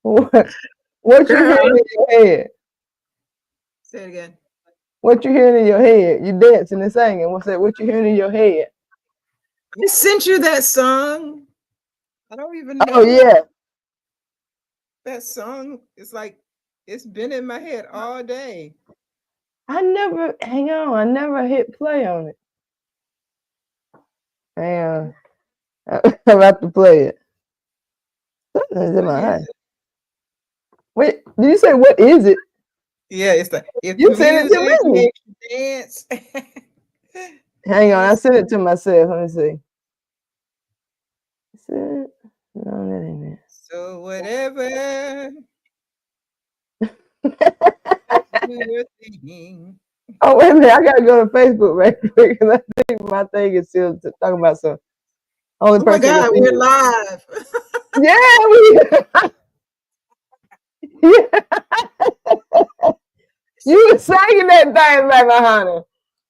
What you Girl, hearing in your head? say it again. What you hearing in your head? You dancing and singing. What's that? What you hearing in your head? I sent you that song. I don't even Oh know yeah. that song. It's like it's been in my head all day. Hang on. I never hit play on it. Hang on. I'm about to play it. Something's in What my is eye. it? Wait, did you say what is it? Yeah, it's like if You sent it music to me. makes you dance. Hang on, I Dance. sent it to myself. Let me see. Is it? No, that ain't So whatever it. you're thinking. Oh wait a minute, I gotta go to Facebook right quick because I think my thing is still talking about some only Oh my person that can God, see we're it. live. Yeah, we. Yeah, you was singing that thing, baby, honey.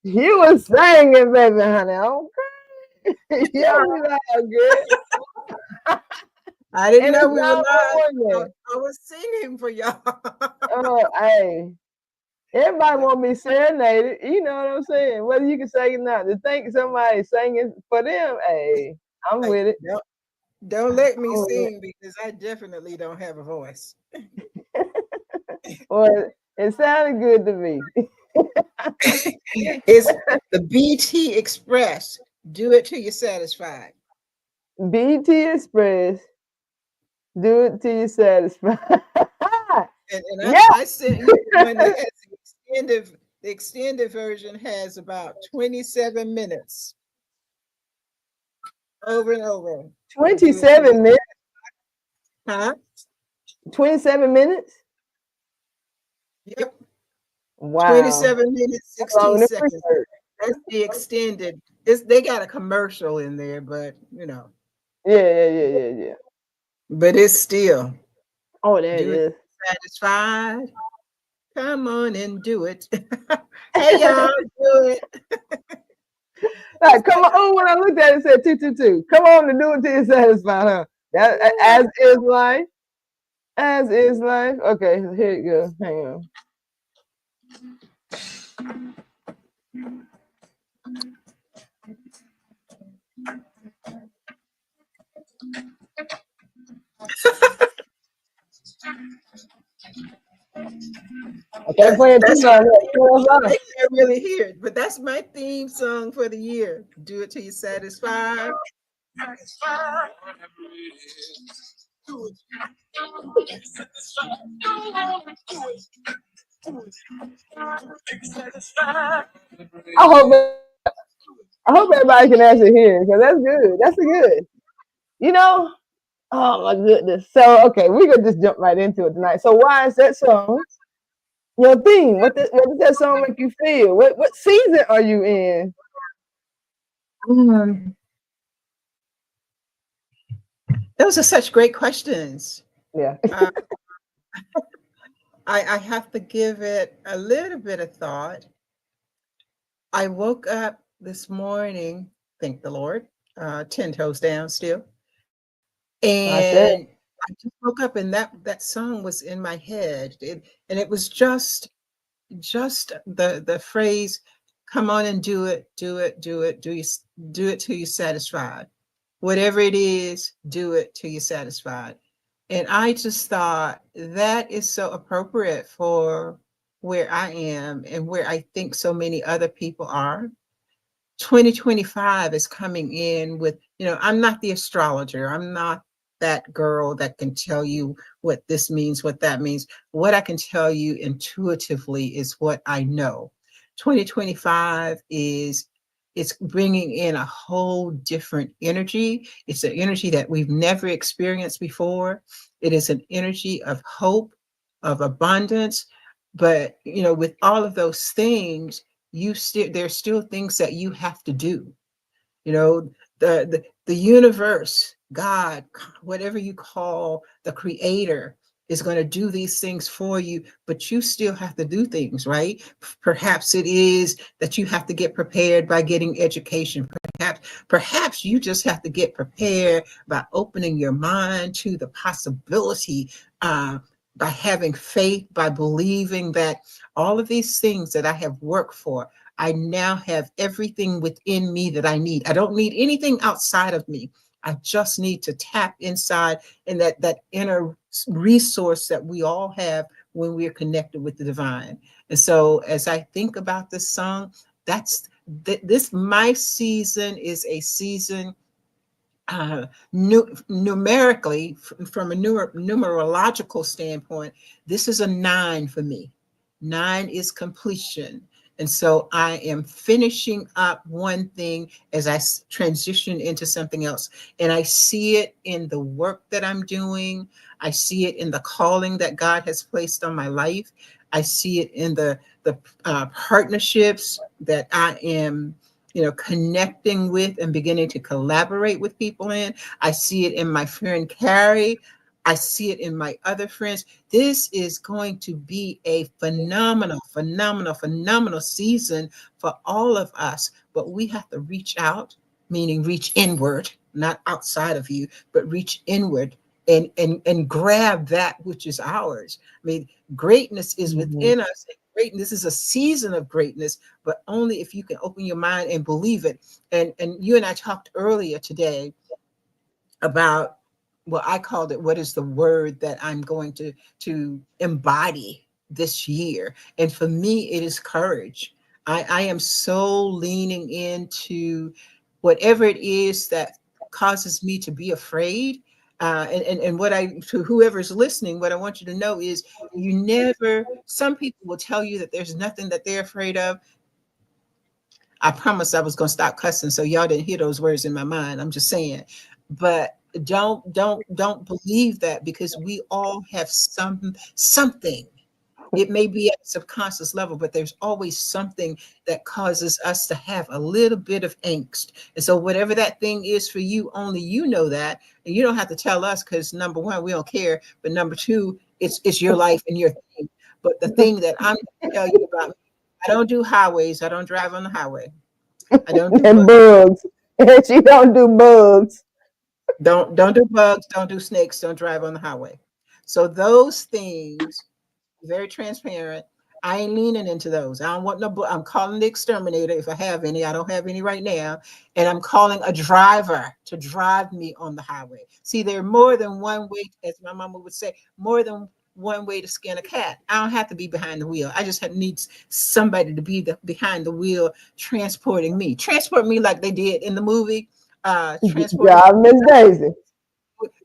You was singing, baby, honey. Okay. Yeah, we loud good. I didn't And know it's we were live. 911 I, there. I was singing for y'all. Oh, hey. Everybody want to be serenaded. You know what I'm saying? Whether you can sing it or not. To think somebody singing for them, hey, I'm Like, with it. don't let me I'm with sing because I definitely don't have a voice. it. Well, it sounded good to me. It's the BT Express. Do it till you're satisfied. BT Express, do it till you're satisfied. And Yeah. I sent you the one that has the extended version has about 27 minutes over and over. Do it till you 27 minutes. huh? 27 minutes? Yep. Wow. 27 minutes, That's 16 longer than seconds. research. That's the extended. They got a commercial in there, but Yeah. but it's still Oh, there it do it is. satisfied. Come on and do it. Hey y'all, do it. It's Like, come like on. When I looked at it, it said 222. Come on and do it till you're satisfied, huh? That, yeah. as is life. As is life. Okay, here you go. Hang on. I can't play it too That's loud. they can't really hear it, but that's my theme song for the year. Do it till you're satisfied. I hope I hope everybody can actually hear because that's good. That's a good. You know. Oh my goodness. So okay, we could just jump right into it tonight. So why is that song your theme? What does that song make you feel? What season are you in? Um, those are such great questions. Yeah. Uh, I have to give it a little bit of thought. I woke up this morning, thank the Lord, 10 toes down still. I said, And I just woke up and that song was in my head. And it was just the phrase, come on and do it, do it, do it, do it till you're satisfied. Whatever it is, do it till you're satisfied. And I just thought that is so appropriate for where I am and where I think so many other people are. 2025 is coming in with, I'm not the astrologer. I'm not that girl that can tell you what this means, what that means. What I can tell you intuitively is what I know. 2025 is it's bringing in a whole different energy. It's an energy that we've never experienced before. It is an energy of hope, of abundance. But, with all of those things, there's still things that you have to do. The universe, God, whatever you call the creator, is going to do these things for you, but you still have to do things, right? Perhaps it is that you have to get prepared by getting education. Perhaps you just have to get prepared by opening your mind to the possibility, uh, by having faith, by believing that all of these things that I have worked for, I now have everything within me that I need. I don't need anything outside of me. I just need to tap inside in that inner resource that we all have when we're connected with the divine. And so as I think about this song, that's this my season is a season, numerically, from a numerological standpoint, this is a 9 for me. 9 is completion. And so I am finishing up one thing as I transition into something else. And I see it in the work that I'm doing. I see it in the calling that God has placed on my life. I see it in the partnerships that I am, connecting with and beginning to collaborate with people in. I see it in my friend Carrie. I see it in my other friends. This is going to be a phenomenal, phenomenal, phenomenal season for all of us. But we have to reach out, meaning reach inward, not outside of you, but reach inward and grab that which is ours. I mean, greatness is within us. Greatness is a season of greatness, but only if you can open your mind and believe it. And you and I talked earlier today about, well, I called it, what is the word that I'm going to embody this year? And for me, it is courage. I am so leaning into whatever it is that causes me to be afraid. And what to whoever's listening, what I want you to know is, some people will tell you that there's nothing that they're afraid of. I promised I was going to stop cussing, so y'all didn't hear those words in my mind. I'm just saying, but don't believe that, because we all have something. It may be at a subconscious level, but there's always something that causes us to have a little bit of angst. And so whatever that thing is for you, only you know that, and you don't have to tell us, because number one, we don't care. But number two, it's your life and your thing. But the thing that I'm going to tell you about, I don't do highways. I don't drive on the highway. I don't do And bugs. And she don't do bugs. don't do bugs, don't do snakes, don't drive on the highway. So those things, very transparent. I ain't leaning into those. I don't want no. I'm calling the exterminator if I have any. I don't have any right now, and I'm calling a driver to drive me on the highway. See, there are more than one way, as my mama would say, more than one way to skin a cat. I don't have to be behind the wheel. I just need somebody to be behind the wheel, transport me like they did in the movie. Transport Yeah, Miss Daisy.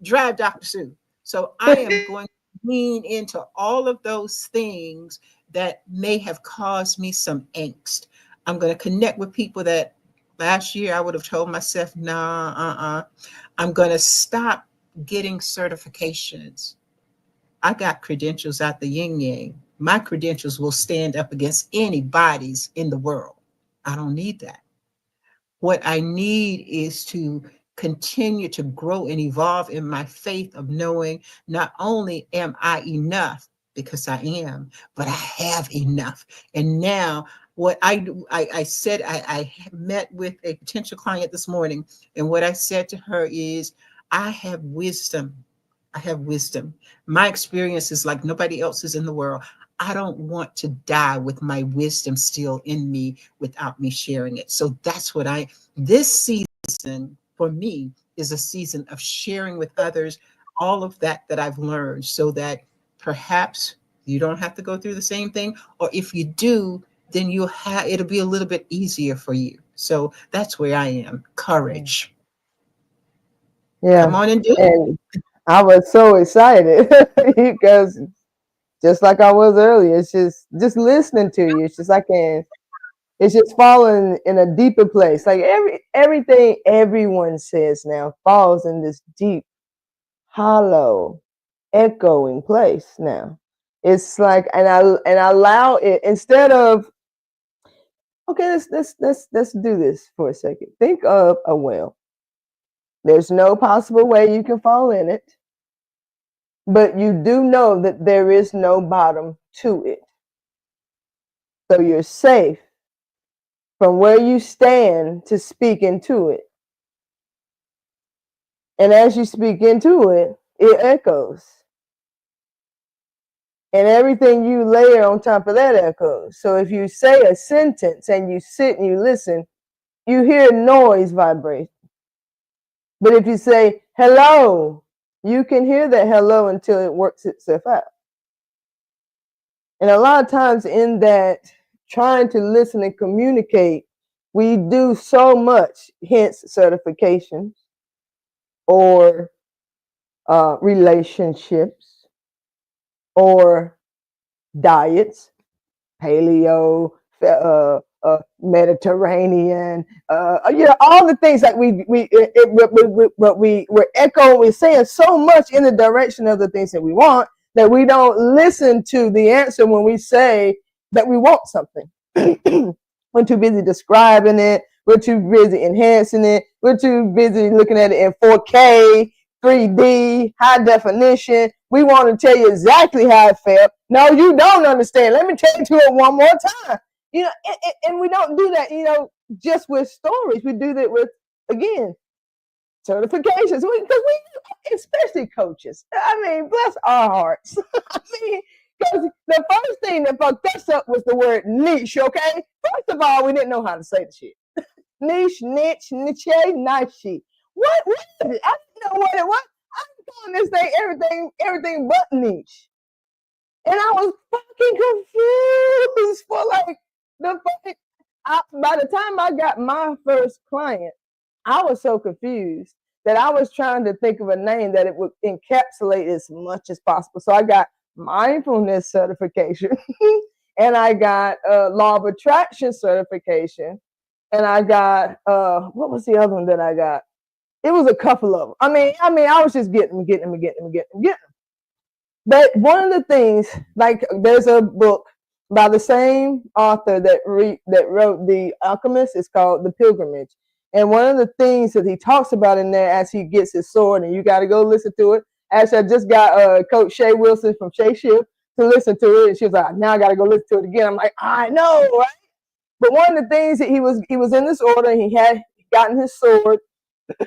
Drive Dr. Sue. So I am going to lean into all of those things that may have caused me some angst. I'm going to connect with people that last year I would have told myself, nah, I'm going to stop getting certifications. I got credentials out the yin yang. My credentials will stand up against anybody's in the world. I don't need that. What I need is to continue to grow and evolve in my faith of knowing not only am I enough, because I am, but I have enough. And now what I do, I said, I met with a potential client this morning, and what I said to her is, I have wisdom. I have wisdom. My experience is like nobody else's in the world. I don't want to die with my wisdom still in me without me sharing it. So that's what this season for me is a season of sharing with others all of that I've learned, so that perhaps you don't have to go through the same thing. Or if you do, then it'll be a little bit easier for you. So that's where I am. Courage. Come Yeah. on and do it. And I was so excited because just like I was earlier, it's just listening to you. It's just it's just falling in a deeper place. Like everything everyone says now falls in this deep, hollow, echoing place now. It's like, and I allow it, instead of, okay, let's do this for a second. Think of a well. There's no possible way you can fall in it, but you do know that there is no bottom to it. So you're safe from where you stand to speak into it. And as you speak into it, it echoes. And everything you layer on top of that echoes. So if you say a sentence and you sit and you listen, you hear noise vibrate. But if you say hello, you can hear that hello until it works itself out. And a lot of times in that trying to listen and communicate, we do so much, hence certifications or relationships or diets, paleo, Mediterranean, all the things that we're echoing, we're saying so much in the direction of the things that we want that we don't listen to the answer when we say that we want something. We're too busy describing it. We're too busy enhancing it. We're too busy looking at it in 4K, 3D, high definition. We want to tell you exactly how it felt. No, you don't understand. Let me tell you it one more time. And we don't do that, just with stories. We do that with, again, certifications. Because we, especially coaches. I mean, bless our hearts. I mean, because the first thing that fucked us up was the word niche, okay? First of all, we didn't know how to say the shit. Niche, niche, niche, niche. What is it? I didn't know what it was. I'm calling this thing everything but niche. And I was fucking confused for like by the time I got my first client, I was so confused that I was trying to think of a name that it would encapsulate as much as possible. So I got mindfulness certification and I got law of attraction certification. And I got, what was the other one that I got? It was a couple of them. I mean, I was just getting them. But one of the things, like there's a book by the same author that wrote The Alchemist. It's called The Pilgrimage. And one of the things that he talks about in there as he gets his sword, and you got to go listen to it. Actually, I just got Coach Shay Wilson from Shay Ship to listen to it. And she was like, now I got to go listen to it again. I'm like, I know, right? But one of the things that he was in this order, he had gotten his sword.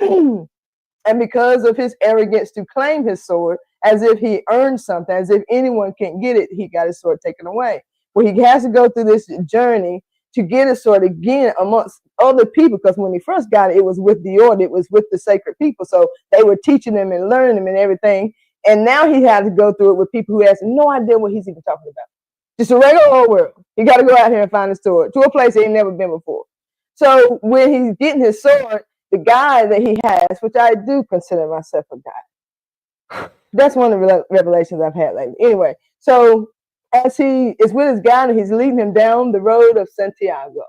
And because of his arrogance to claim his sword, as if he earned something, as if anyone can get it, he got his sword taken away. Well, he has to go through this journey to get his sword again amongst other people, because when he first got it, it was with the order, it was with the sacred people. So they were teaching him and learning him and everything. And now he had to go through it with people who has no idea what he's even talking about. Just a regular old world. He got to go out here and find his sword to a place he ain't never been before. So when he's getting his sword, the guy that he has, which I do consider myself a guy. That's one of the revelations I've had lately. Anyway, so as he is with his guide and he's leading him down the road of Santiago,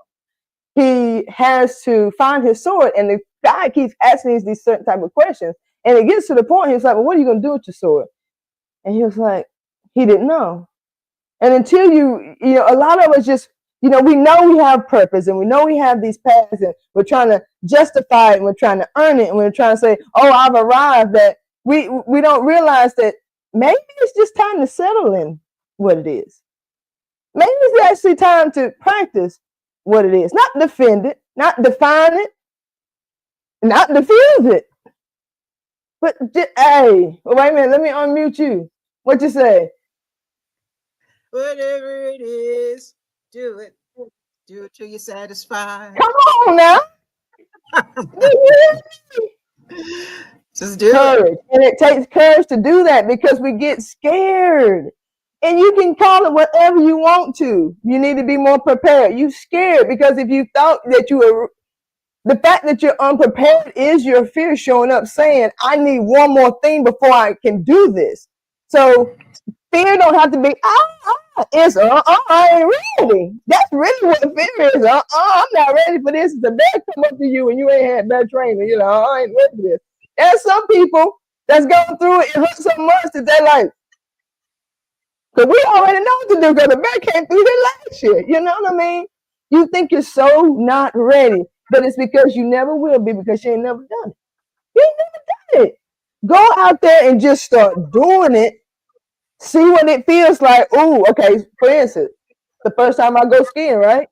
he has to find his sword, and the guy keeps asking these certain type of questions. And it gets to the point, he's like, well, what are you going to do with your sword? And he was like, he didn't know. And until a lot of us just, we know we have purpose and we know we have these paths and we're trying to justify it and we're trying to earn it and we're trying to say, oh, I've arrived, that we don't realize that maybe it's just time to settle in what it is. Maybe it's actually time to practice what it is. Not defend it, not define it, not diffuse it. But, hey, wait a minute, let me unmute you. What you say? Whatever it is, do it. Do it till you're satisfied. Come on now. Just do courage. it. And it takes courage to do that because we get scared. And you can call it whatever you want to. You need to be more prepared. You scared because if you thought that you were, the fact that you're unprepared is your fear showing up saying, I need one more thing before I can do this. So fear don't have to be, it's I ain't ready. That's really what fear is. I'm not ready for this. It's a bear come up to you and you ain't had bad training. I ain't ready for this. There's some people that's going through it and hurt so much that they're like, because we already know what to do because the bear came through there last year. You know what I mean? You think you're so not ready, but it's because you never will be because you ain't never done it. You ain't never done it. Go out there and just start doing it. See what it feels like. Ooh, okay. For instance, the first time I go skiing, right?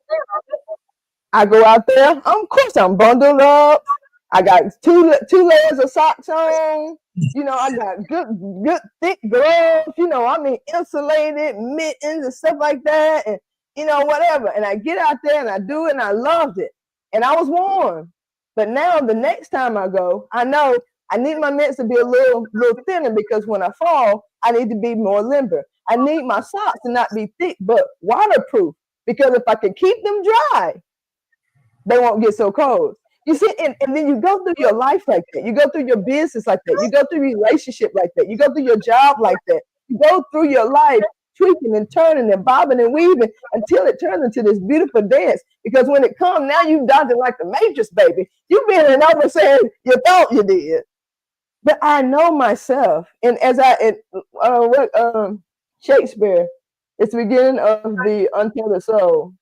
I go out there. Of course, I'm bundled up. I got two layers of socks on. You know, I got good thick gloves. You know, I mean insulated mittens and stuff like that, and you know whatever. And I get out there and I do it, and I loved it, and I was warm. But now the next time I go, I know I need my mitts to be a little thinner because when I fall, I need to be more limber. I need my socks to not be thick but waterproof because if I can keep them dry, they won't get so cold. You see, and then you go through your life like that. You go through your business like that. You go through your relationship like that. You go through your job like that. You go through your life tweaking and turning and bobbing and weaving until it turns into this beautiful dance. Because when it comes, now you dodging like the Matrix, baby. You bending over saying you thought you did. But I know myself. And as Shakespeare, it's the beginning of the Untethered Soul.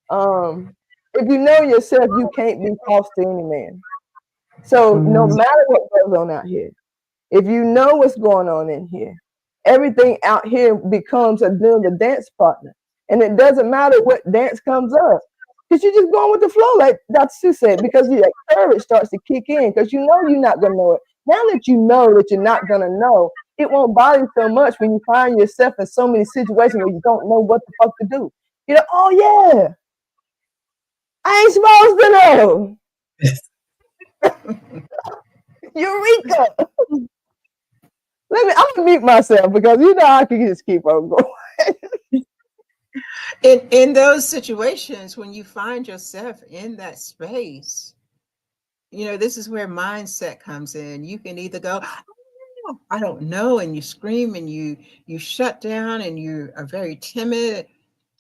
Um, if you know yourself, you can't be false to any man. So no matter what goes on out here, if you know what's going on in here, everything out here becomes the dance partner. And it doesn't matter what dance comes up. Because you're just going with the flow, like DrSue said, because your courage starts to kick in because you know you're not gonna know it. Now that you know that you're not gonna know, it won't bother you so much when you find yourself in so many situations where you don't know what the fuck to do. You know, oh yeah, I ain't supposed to know. Eureka! I'm gonna mute myself because you know I can just keep on going. In those situations, when you find yourself in that space, you know, this is where mindset comes in. You can either go, I don't know, and you scream and you shut down and you are very timid,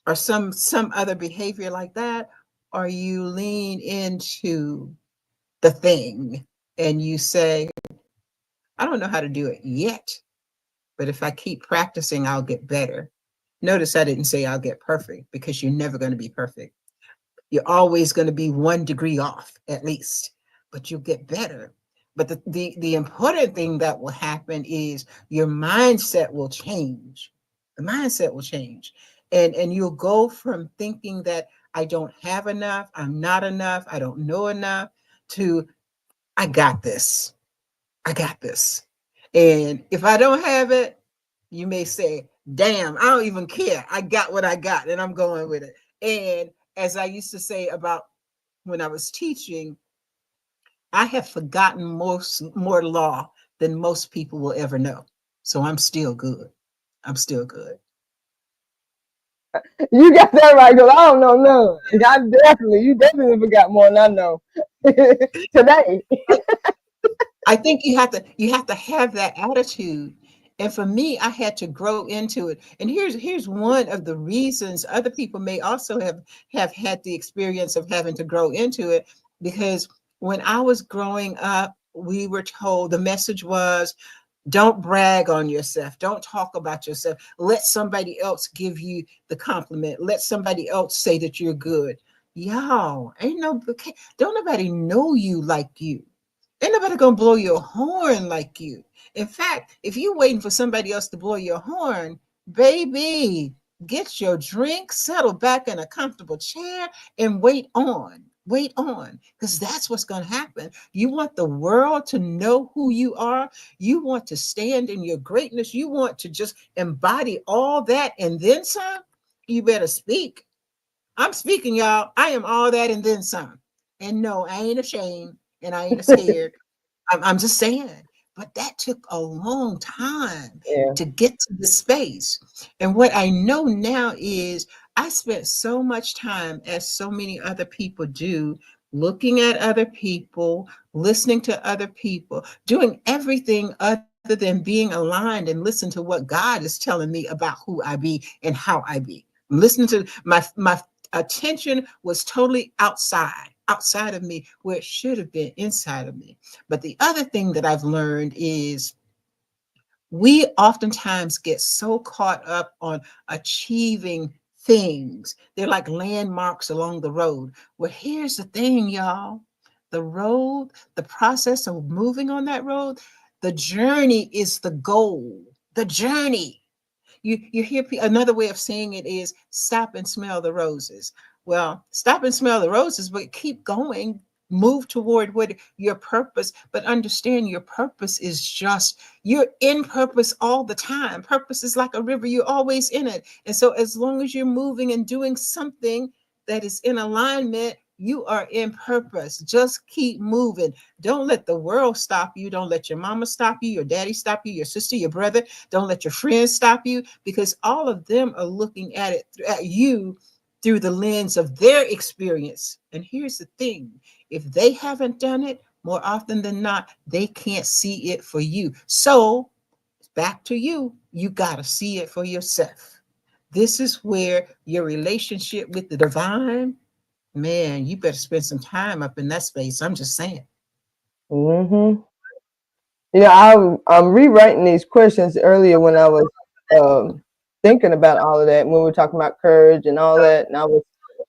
or some other behavior like that, or you lean into the thing and you say, I don't know how to do it yet, but if I keep practicing, I'll get better. Notice I didn't say I'll get perfect because you're never going to be perfect. You're always going to be 1 degree off at least, but you'll get better. But the important thing that will happen is your mindset will change. The mindset will change. And you'll go from thinking that I don't have enough, I'm not enough, I don't know enough, to I got this. I got this. And if I don't have it, you may say, damn, I don't even care. I got what I got and I'm going with it. And as I used to say about when I was teaching, I have forgotten more law than most people will ever know. So I'm still good. I'm still good. You got that right, because I don't know none. You definitely forgot more than I know today. I think you have to have that attitude. And for me, I had to grow into it. And here's one of the reasons other people may also have had the experience of having to grow into it, because when I was growing up, we were told the message was, don't brag on yourself. Don't talk about yourself. Let somebody else give you the compliment. Let somebody else say that you're good. Y'all, don't nobody know you like you. Ain't nobody gonna blow your horn like you. In fact, if you're waiting for somebody else to blow your horn, baby, get your drink, settle back in a comfortable chair, and wait on. Wait on, because that's what's going to happen. You want the world to know who you are. You want to stand in your greatness. You want to just embody all that and then some. You better speak. I'm speaking, y'all. I am all that and then some. And no, I ain't ashamed and I ain't scared. I'm just saying. But that took a long time Yeah. to get to the space. And what I know now is I spent so much time, as so many other people do, looking at other people, listening to other people, doing everything other than being aligned and listen to what God is telling me about who I be and how I be. Listening to my attention was totally outside of me, where it should have been inside of me. But the other thing that I've learned is we oftentimes get so caught up on achieving things. They're like landmarks along the road. Well, here's the thing, y'all. The road, the process of moving on that road, the journey is the goal. The journey. You hear another way of saying it is stop and smell the roses. Well, stop and smell the roses, but keep going. Move toward what your purpose, but understand your purpose is just, you're in purpose all the time. Purpose is like a river, you're always in it. And so, as long as you're moving and doing something that is in alignment, you are in purpose. Just keep moving. Don't let the world stop you. Don't let your mama stop you, your daddy stop you, your sister, your brother. Don't let your friends stop you, because all of them are looking at it, at you, through the lens of their experience. And here's the thing, if they haven't done it, more often than not, they can't see it for you. So, back to you, you got to see it for yourself. This is where your relationship with the divine, man, you better spend some time up in that space. I'm just saying. Mm-hmm. I'm rewriting these questions earlier when I was um, thinking about all of that, when we were talking about courage and all that, and I was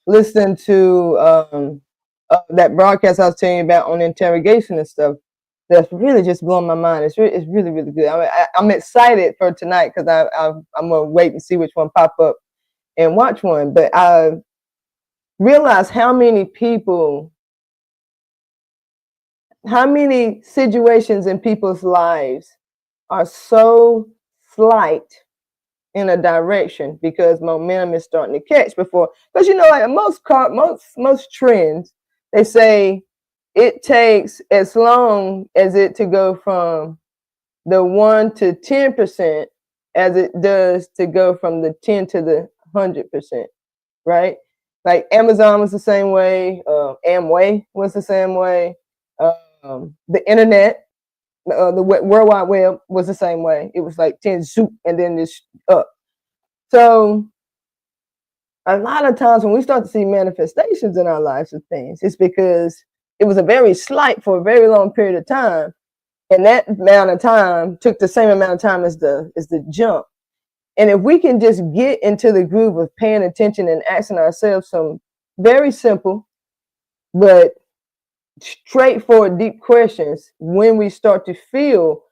listening to that broadcast I was telling you about on interrogation and stuff. That's really just blowing my mind. It's really really good. I'm excited for tonight because I'm gonna wait and see which one pop up and watch one. But I realize how many situations in people's lives are so slight in a direction because momentum is starting to catch before. Because like most trends, they say it takes as long as it to go from the 1 to 10% as it does to go from the 10 to the 100%, right? Like Amazon was the same way, Amway was the same way, the internet, the World Wide Web was the same way. It was like 10 zoop and then this up. So a lot of times when we start to see manifestations in our lives of things, it's because it was a very slight for a very long period of time. And that amount of time took the same amount of time as the jump. And if we can just get into the groove of paying attention and asking ourselves some very simple but straightforward, deep questions when we start to feel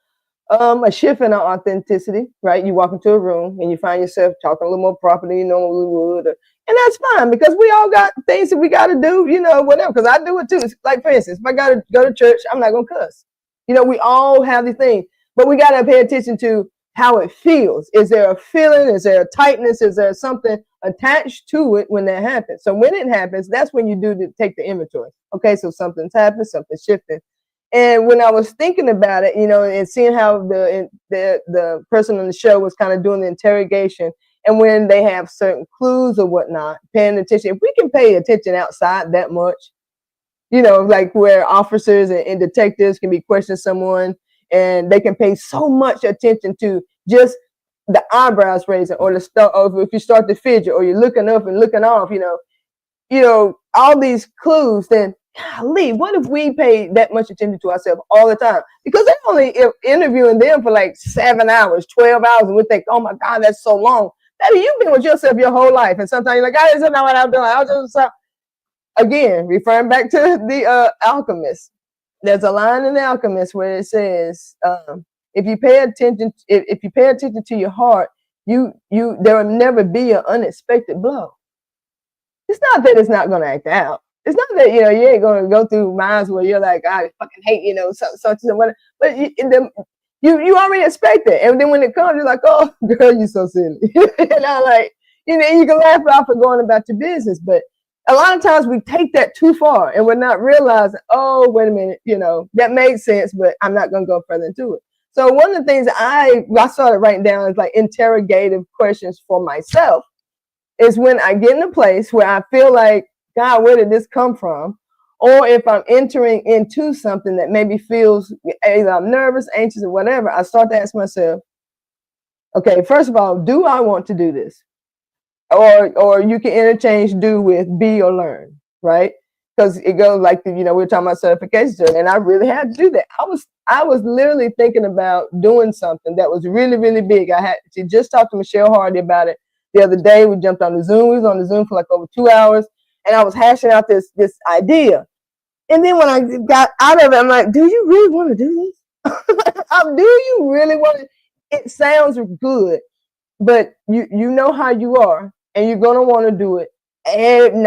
a shift in our authenticity, right? You walk into a room and you find yourself talking a little more proper than you normally would, and that's fine because we all got things that we got to do, whatever. Because I do it too. Like for instance, if I got to go to church, I'm not gonna cuss. We all have these things, but we got to pay attention to how it feels. Is there a feeling? Is there a tightness? Is there something attached to it when that happens? So when it happens, that's when you take the inventory. Okay, so something's happened, something's shifting. And when I was thinking about it, and seeing how the person on the show was kind of doing the interrogation, and when they have certain clues or whatnot, paying attention. If we can pay attention outside that much, like where officers and detectives can be questioning someone, and they can pay so much attention to just the eyebrows raising, or or if you start to fidget, or you're looking up and looking off, all these clues, then golly, what if we paid that much attention to ourselves all the time? Because they're only interviewing them for like 7 hours, 12 hours, and we think, oh my God, that's so long. Baby, you've been with yourself your whole life. And sometimes you're like, God, isn't that what I'm doing? I was just, again, referring back to the Alchemist. There's a line in the Alchemist where it says, if you pay attention to your heart, there will never be an unexpected blow. It's not that it's not going to act out. It's not that, you ain't going to go through minds where you're like, I fucking hate, such and whatever. But you already expect it. And then when it comes, you're like, oh, girl, you're so silly. Like, you can laugh it off for going about your business. But a lot of times we take that too far and we're not realizing, oh, wait a minute, that made sense, but I'm not going to go further into it. So one of the things I started writing down is like interrogative questions for myself. Is when I get in a place where I feel like, God, where did this come from? Or if I'm entering into something that maybe feels either I'm nervous, anxious, or whatever, I start to ask myself, okay, first of all, do I want to do this? Or you can interchange do with be or learn, right? Because it goes like, we were talking about certification, and I really had to do that. I was literally thinking about doing something that was really, really big. I had to just talk to Michelle Hardy about it the other day. We jumped on the Zoom. We was on the Zoom for like over 2 hours, and I was hashing out this idea. And then when I got out of it, I'm like, do you really want to do this? Do you really want to? It sounds good, but you know how you are, and you're going to want to do it. I'm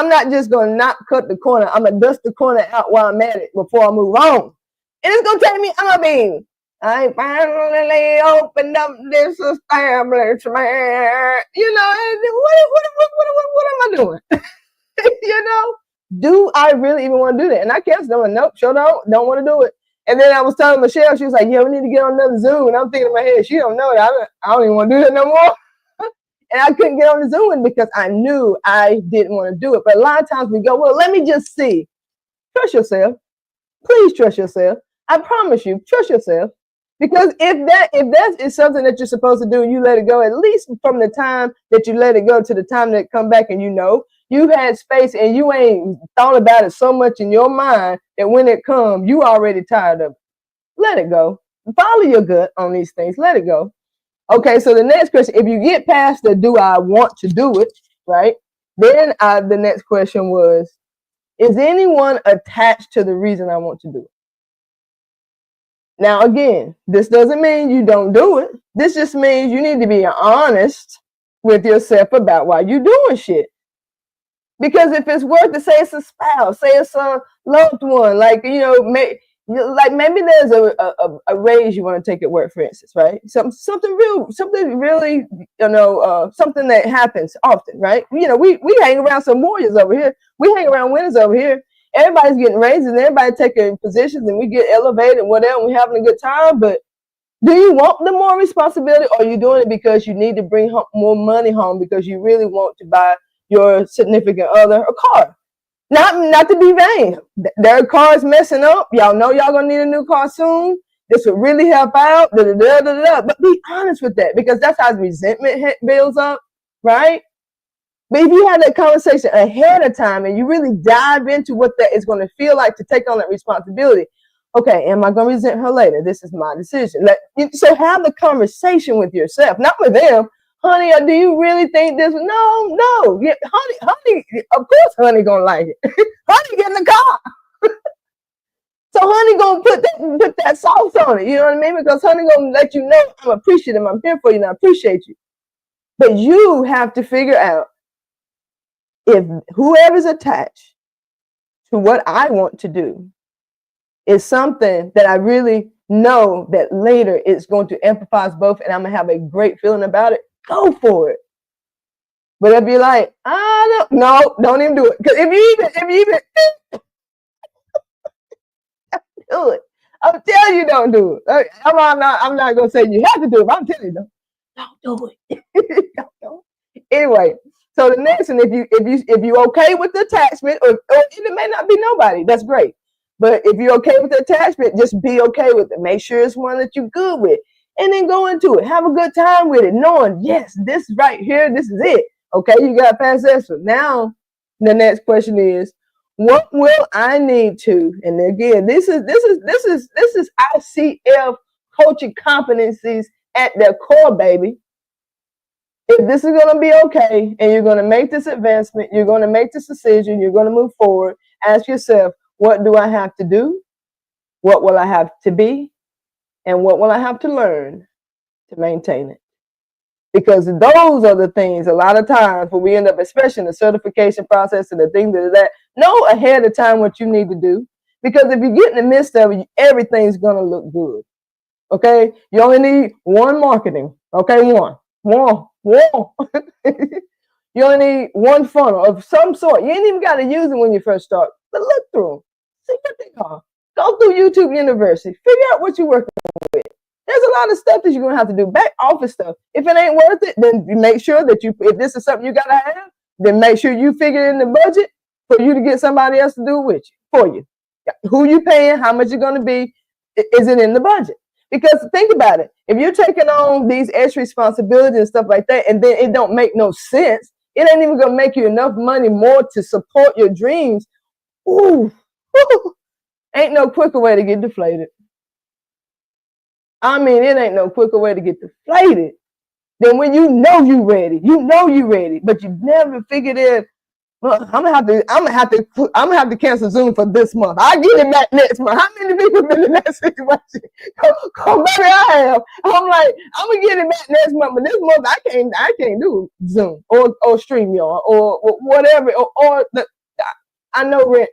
not just gonna not cut the corner. I'm gonna dust the corner out while I'm at it before I move on. And it's gonna take me. I finally opened up this establishment. You know, what am I doing? You know, do I really even want to do that? And I kept them, nope, sure don't want to do it. And then I was telling Michelle, she was like, yeah, we need to get on another Zoom. And I'm thinking in my head, she don't know it. I don't even want to do that no more. And I couldn't get on the Zoom because I knew I didn't want to do it. But a lot of times we go, well, let me just see. Trust yourself. Please trust yourself. I promise you, trust yourself. Because if that is something that you're supposed to do and you let it go, at least from the time that you let it go to the time that it come back and you had space and you ain't thought about it so much in your mind that when it comes, you already tired of it. Let it go. Follow your gut on these things. Let it go. Okay, so the next question, if you get past the do I want to do it, right? Then the next question was, is anyone attached to the reason I want to do it? Now, again, this doesn't mean you don't do it. This just means you need to be honest with yourself about why you're doing shit. Because if it's worth it, say it's a spouse, say it's a loved one, like, maybe there's a raise you want to take at work, for instance, right? Something really, something that happens often, right? We hang around some warriors over here. We hang around winners over here. Everybody's getting raises and everybody taking positions and we get elevated and whatever, and we're having a good time. But do you want the more responsibility, or are you doing it because you need to bring more money home because you really want to buy your significant other a car? Not to be vain. Their car's messing up. Y'all know y'all gonna need a new car soon. This would really help out. But be honest with that, because that's how resentment builds up, right? But if you have that conversation ahead of time and you really dive into what that is going to feel like to take on that responsibility, okay, am I going to resent her later? This is my decision. So have the conversation with yourself, not with them. Honey, do you really think this? No. Yeah, honey, of course honey gonna like it. Honey get in the car. So honey gonna put that sauce on it. You know what I mean? Because honey gonna let you know I'm appreciative, I'm here for you, and I appreciate you. But you have to figure out if whoever's attached to what I want to do is something that I really know that later it's going to empathize both and I'm going to have a great feeling about it, go for it. But if you're like, don't even do it. Because if you even do it, I'm telling you, don't do it. I'm not going to say you have to do it, but I'm telling you, don't do it. Don't do it. Anyway. So the next one, if you okay with the attachment, or it may not be nobody, that's great. But if you're okay with the attachment, just be okay with it. Make sure it's one that you're good with, and then go into it. Have a good time with it, knowing yes, this right here, this is it. Okay, you got past that. So now the next question is, what will I need to? And again, this is ICF coaching competencies at their core, baby. If this is going to be okay and you're going to make this advancement, you're going to make this decision, you're going to move forward, ask yourself, what do I have to do? What will I have to be? And what will I have to learn to maintain it? Because those are the things a lot of times when we end up, especially in the certification process and the things that know ahead of time what you need to do. Because if you get in the midst of it, everything's going to look good. Okay? You only need one marketing. Okay? One. You only need one funnel of some sort. You ain't even got to use it when you first start, but look through them. See what they are. Go through YouTube University. Figure out what you're working with. There's a lot of stuff that you're going to have to do. Back office stuff. If it ain't worth it, then make sure that if this is something you got to have, then make sure you figure it in the budget for you to get somebody else to do it with you, for you. Who you paying, how much it's going to be, is it in the budget? Because think about it. If you're taking on these extra responsibilities and stuff like that, and then it don't make no sense, it ain't even going to make you enough money more to support your dreams. Ain't no quicker way to get deflated. I mean, it ain't no quicker way to get deflated than when you know you're ready. You know you're ready, but you never figured it. well, I'm gonna have to cancel Zoom for this month. I get it back next month. How many people have been in that situation? Maybe I have. I'm like, I'm gonna get it back next month, but this month I can't do Zoom or StreamYard or whatever or the I know Rent.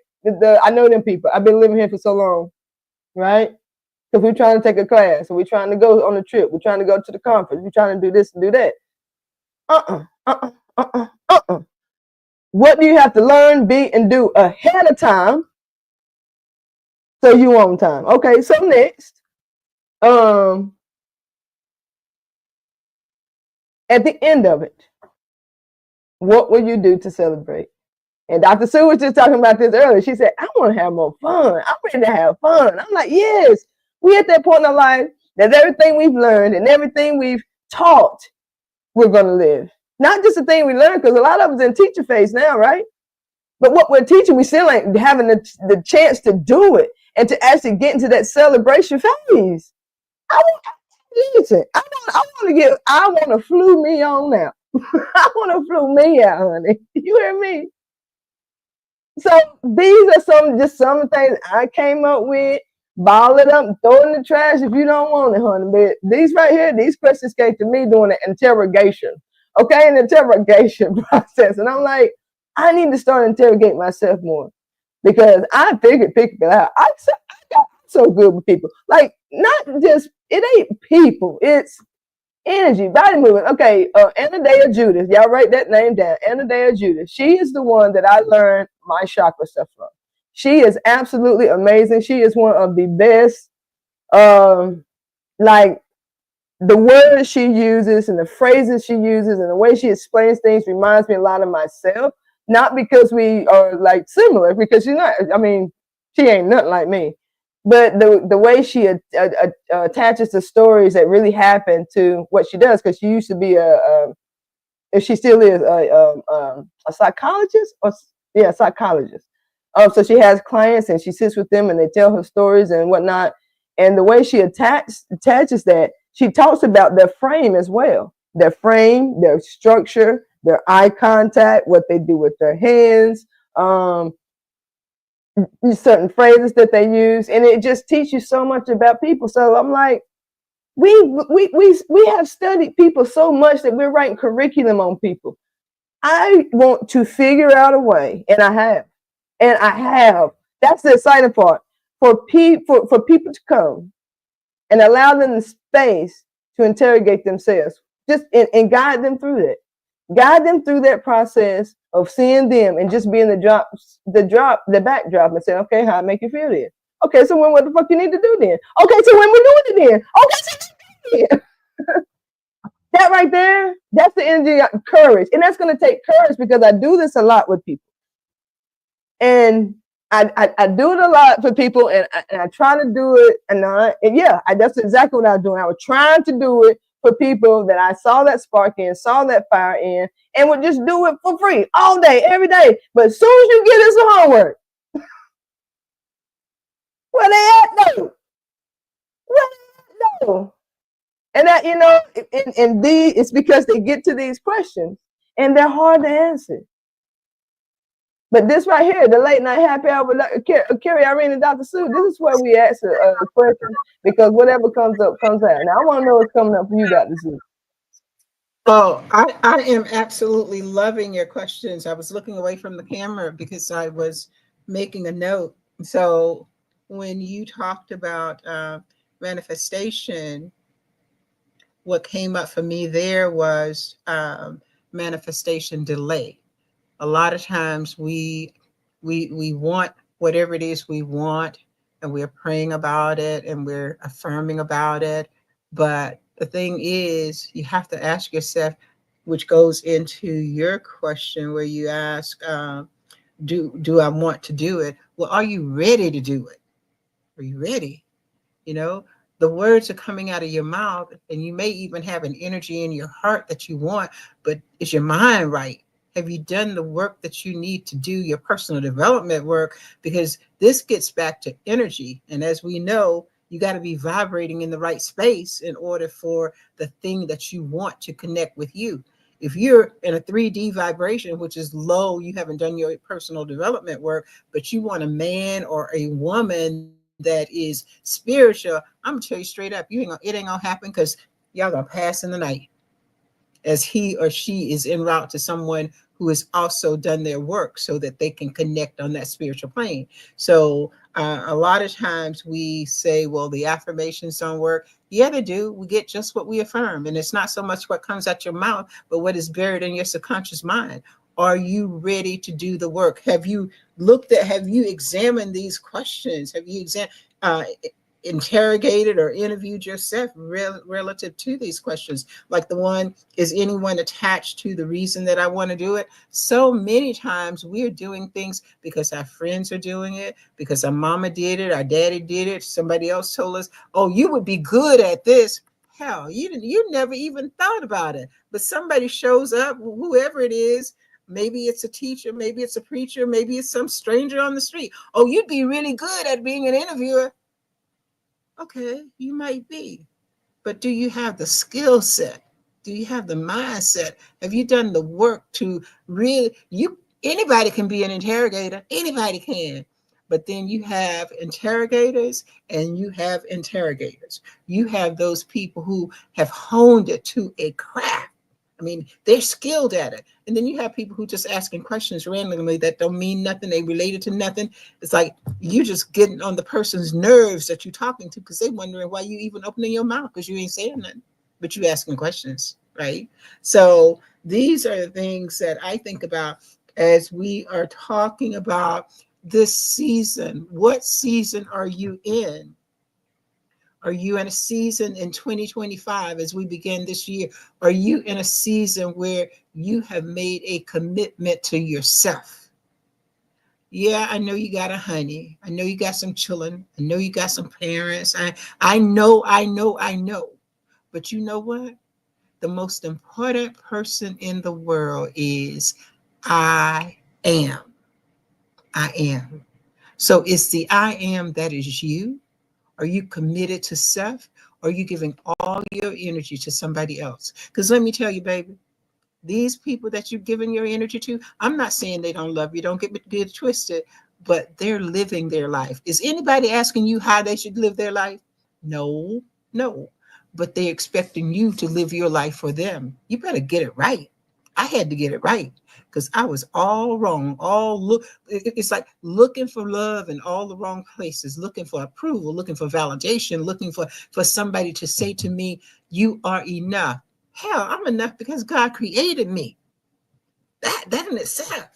I know them people. I've been living here for so long, right? Because we're trying to take a class, so we're trying to go on a trip, we're trying to go to the conference, we're trying to do this and do that. What do you have to learn, be, and do ahead of time so you on time? Okay, so next, at the end of it, what will you do to celebrate? And Dr. Sue was just talking about this earlier. She said, I want to have more fun. I'm ready to have fun. I'm like, yes, we at that point in our life that everything we've learned and everything we've taught, we're going to live. Not just the thing we learned, because a lot of us in teacher phase now, right? But what we're teaching, we still ain't having the chance to do it and to actually get into that celebration phase. I want to flew me on now. I want to flew me out, honey. You hear me? So these are some things I came up with. Ball it up, throw it in the trash if you don't want it, honey. But these right here, these questions came to me during the interrogation. Okay, an interrogation process. And I'm like, I need to start interrogating myself more because I figured people out. I got so good with people. Like, not just, it ain't people, it's energy, body movement. Okay, Anadea Judas. Y'all write that name down. Anadea Judas. She is the one that I learned my chakra stuff from. She is absolutely amazing. She is one of the best. Like the words she uses and the phrases she uses and the way she explains things reminds me a lot of myself. Not because we are like similar, because she's not. I mean, she ain't nothing like me. But the way she attaches the stories that really happened to what she does, because she used to be if she still is a psychologist psychologist. So she has clients and she sits with them and they tell her stories and whatnot. And the way she attaches that, she talks about their frame as well. Their frame, their structure, their eye contact, what they do with their hands, certain phrases that they use, and it just teaches you so much about people. So I'm like, we have studied people so much that we're writing curriculum on people. I want to figure out a way, and I have. That's the exciting part for people to come and allow them the space to interrogate themselves, just and guide them through that. Guide them through that process of seeing them and just being the backdrop and saying, okay, how I make you feel then? Okay, so what the fuck you need to do then? Okay, so when we're doing it then? Okay, so that right there, that's the energy of courage. And that's going to take courage because I do this a lot with people. And I do it a lot for people and I try to do it. That's exactly what I was doing. I was trying to do it for people that I saw that spark in, saw that fire in, and would just do it for free all day, every day. But as soon as you get us some homework, where they at though? Where they at though? And that, it's because they get to these questions and they're hard to answer. But this right here, the late night happy hour with Carrie Irene and DrSue, this is where we answer questions because whatever comes up, comes out. Now, I want to know what's coming up for you, DrSue. Oh, I am absolutely loving your questions. I was looking away from the camera because I was making a note. So when you talked about manifestation, what came up for me there was manifestation delay. A lot of times we want whatever it is we want and we're praying about it and we're affirming about it. But the thing is, you have to ask yourself, which goes into your question where you ask, do I want to do it? Well, are you ready to do it? Are you ready? The words are coming out of your mouth and you may even have an energy in your heart that you want, but is your mind right? Have you done the work that you need to do, your personal development work? Because this gets back to energy. And as we know, you got to be vibrating in the right space in order for the thing that you want to connect with you. If you're in a 3D vibration, which is low, you haven't done your personal development work, but you want a man or a woman that is spiritual, I'm gonna tell you straight up, it ain't gonna happen, because y'all gonna pass in the night as he or she is en route to someone who has also done their work so that they can connect on that spiritual plane. So a lot of times we say, well, the affirmations don't work. Yeah, they do. We get just what we affirm. And it's not so much what comes out your mouth, but what is buried in your subconscious mind. Are you ready to do the work? Have you examined these questions? Have you interrogated or interviewed yourself relative to these questions, like the one, is anyone attached to the reason that I want to do it? So many times we're doing things because our friends are doing it, because our mama did it, our daddy did it, somebody else told us, oh, you would be good at this. Hell, you never even thought about it, but somebody shows up, whoever it is. Maybe it's a teacher, maybe it's a preacher, maybe it's some stranger on the street. Oh, you'd be really good at being an interviewer. Okay, you might be, but do you have the skill set? Do you have the mindset? Have you done the work to really, anybody can be an interrogator, anybody can. But then you have interrogators and you have interrogators. You have those people who have honed it to a craft. I mean, they're skilled at it. And then you have people who just asking questions randomly that don't mean nothing. They related to nothing. It's like you just getting on the person's nerves that you're talking to, because they wondering why you even opening your mouth, because you ain't saying nothing, but you asking questions, right? So these are the things that I think about as we are talking about this season. What season are you in? Are you in a season in 2025 as we begin this year? Are you in a season where you have made a commitment to yourself? Yeah, I know you got a honey. I know you got some children. I know you got some parents. I know. But you know what? The most important person in the world is I am. I am. So it's the I am that is you. Are you committed to self? Or are you giving all your energy to somebody else? Because let me tell you, baby, these people that you're giving your energy to, I'm not saying they don't love you. Don't get it twisted, but they're living their life. Is anybody asking you how they should live their life? No, no. But they're expecting you to live your life for them. You better get it right. I had to get it right because I was all wrong. It's like looking for love in all the wrong places, looking for approval, looking for validation, looking for somebody to say to me, you are enough. Hell, I'm enough because God created me. That in itself.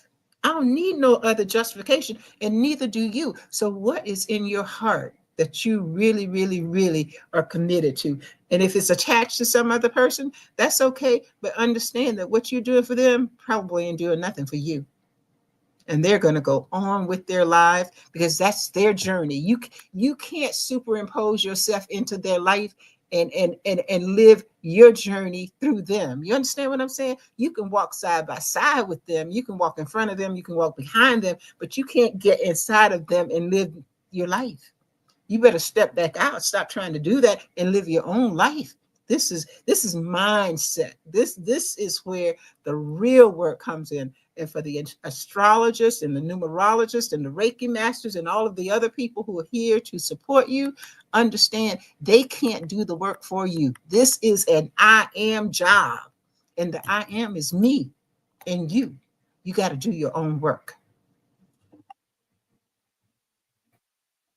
I don't need no other justification, and neither do you. So what is in your heart that you really, really, really are committed to? And if it's attached to some other person, that's okay. But understand that what you're doing for them probably ain't doing nothing for you. And they're going to go on with their life because that's their journey. You can't superimpose yourself into their life and live your journey through them. You understand what I'm saying? You can walk side by side with them, you can walk in front of them, you can walk behind them, but you can't get inside of them and live your life. You better step back out, stop trying to do that, and live your own life. This is mindset. This is where the real work comes in. And for the astrologists and the numerologists and the Reiki masters and all of the other people who are here to support you, understand they can't do the work for you. This is an I am job. And the I am is me and you. You got to do your own work.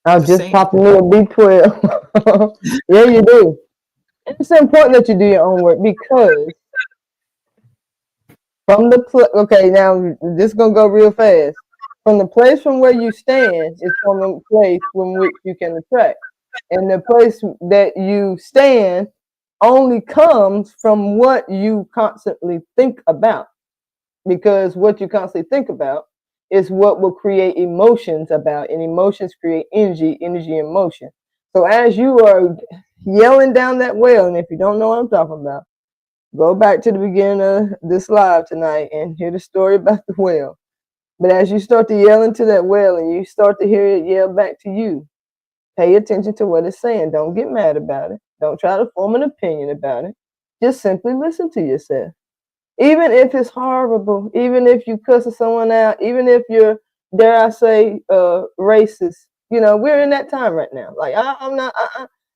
I'll Just just saying. pop a little B12. Yeah, you do. It's important that you do your own work because okay, now this is gonna go real fast. From the place from where you stand is from the place from which you can attract, and the place that you stand only comes from what you constantly think about. Because what you constantly think about is what will create emotions about, and emotions create energy, energy and motion. So as you are yelling down that well, and if you don't know what I'm talking about, go back to the beginning of this live tonight and hear the story about the whale. But as you start to yell into that well and you start to hear it yell back to you, pay attention to what it's saying. Don't get mad about it. Don't try to form an opinion about it. Just simply listen to yourself. Even if it's horrible, even if you cuss someone out, even if you're, dare I say, racist. You know, we're in that time right now. Like I'm not.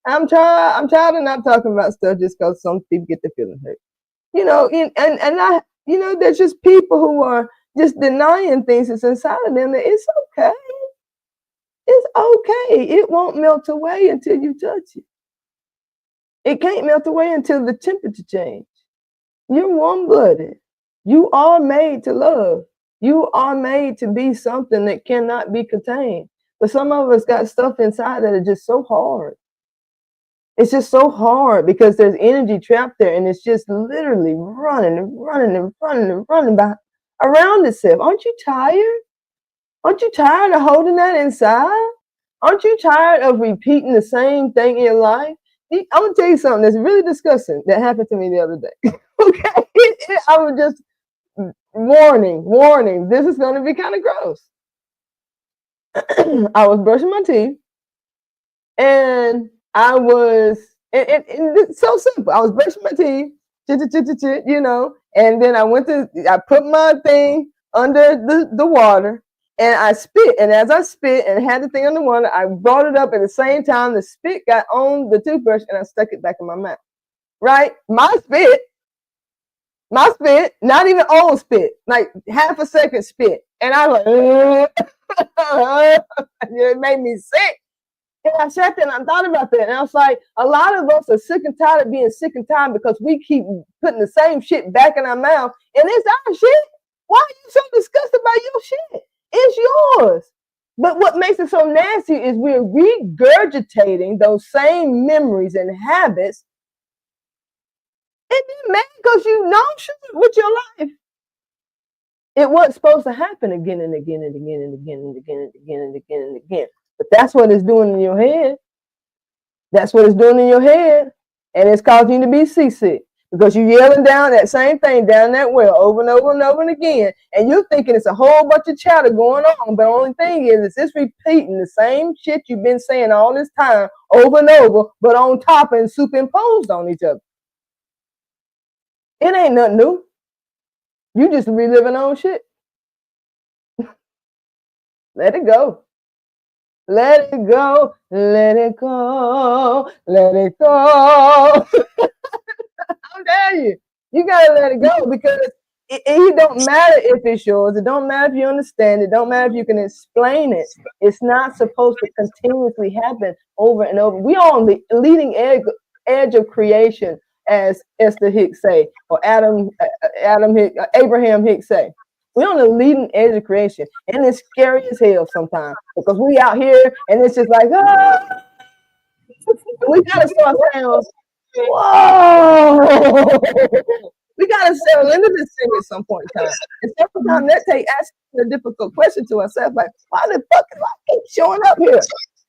I'm tired of not talking about stuff just because some people get their feelings hurt. You know, and I, you know, there's just people who are just denying things that's inside of them. That it's okay. It's okay. It won't melt away until you touch it. It can't melt away until the temperature change. You're warm-blooded. You are made to love. You are made to be something that cannot be contained. But some of us got stuff inside that are just so hard. It's just so hard because there's energy trapped there, and it's just literally running and running and running and running by around itself. Aren't you tired? Aren't you tired of holding that inside? Aren't you tired of repeating the same thing in your life? I'm gonna tell you something that's really disgusting that happened to me the other day. Okay, I was just warning. This is gonna be kind of gross. I was brushing my teeth, and I was, and it's so simple. I was brushing my teeth, you know, and then I put my thing under the water, and I spit. And as I spit and had the thing on the water, I brought it up at the same time. The spit got on the toothbrush, and I stuck it back in my mouth. Right? My spit, not even old spit, like half a second spit. And I was like, it made me sick. And I sat there and I thought about that. And I was like, a lot of us are sick and tired of being sick and tired because we keep putting the same shit back in our mouth. And it's our shit. Why are you so disgusted by your shit? It's yours. But what makes it so nasty is we're regurgitating those same memories and habits. And then mad because you know with your life. It wasn't supposed to happen again and again and again and again and again and again and again and again. But that's what it's doing in your head. That's what it's doing in your head. And it's causing you to be seasick. Because you're yelling down that same thing down that well over and over and over and again. And you're thinking it's a whole bunch of chatter going on. But the only thing is it's repeating the same shit you've been saying all this time over and over, but on top and superimposed on each other. It ain't nothing new. You just reliving old shit. Let it go. Let it go. Let it go. Let it go. How dare you? You gotta let it go because it don't matter if it's yours. It don't matter if you understand it. It don't matter if you can explain it. It's not supposed to continuously happen over and over. We are on the leading edge of creation, as Esther Hicks say, or Abraham Hicks say. We're on the leading edge of creation, and it's scary as hell sometimes because we out here and it's just like, ah. We gotta start saying, whoa. We gotta settle into this thing at some point in time. And sometimes that takes asking a difficult question to ourselves, like, why the fuck do I keep showing up here?